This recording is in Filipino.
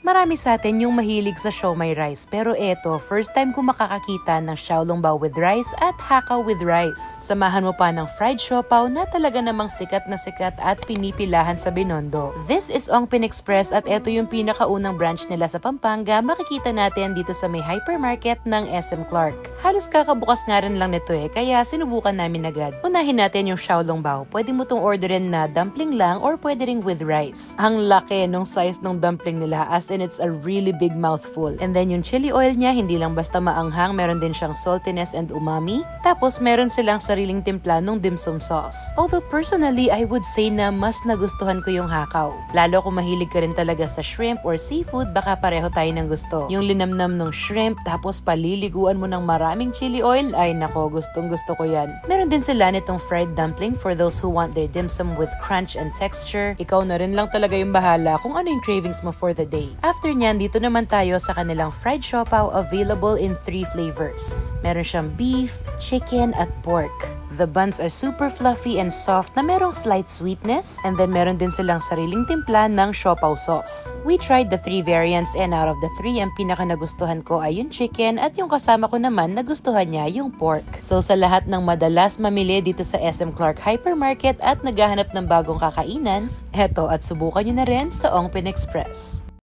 Marami sa atin yung mahilig sa siomai rice, pero eto, first time ko makakakita ng xiaolongbao with rice at hakaw with rice. Samahan mo pa ng fried siopaw na talaga namang sikat at pinipilahan sa Binondo. This is Ongpin Express at eto yung pinakaunang branch nila sa Pampanga. Makikita natin dito sa may hypermarket ng SM Clark. Halos kakabukas nga rin lang nito kaya sinubukan namin agad. Unahin natin yung xiaolongbao. Pwede mo tong orderin na dumpling lang or pwede ring with rice. Ang laki nung size ng dumpling nila, as in it's a really big mouthful. And then yung chili oil niya, hindi lang basta maanghang, meron din siyang saltiness and umami. Tapos meron silang sariling timpla ng dim sum sauce. Although personally, I would say na mas nagustuhan ko yung hakaw. Lalo kung mahilig ka rin talaga sa shrimp or seafood, baka pareho tayo ng gusto. Yung linamnam ng shrimp, tapos paliliguan mo ng maraming chili oil, ay nako, gustong gusto ko yan. Meron din sila nitong fried dumpling for those who want their dim sum with crunch and texture. Ikaw na rin lang talaga yung bahala kung ano yung cravings mo for the day. After nyan, dito naman tayo sa kanilang fried siopaw, available in 3 flavors. Meron siyang beef, chicken, at pork. The buns are super fluffy and soft na merong slight sweetness, and then meron din silang sariling timpla ng siopaw sauce. We tried the 3 variants and out of the 3, ang pinaka nagustuhan ko ay yung chicken at yung kasama ko naman nagustuhan niya yung pork. So sa lahat ng madalas mamili dito sa SM Clark Hypermarket at naghahanap ng bagong kakainan, heto at subukan nyo na rin sa Ongpin Express.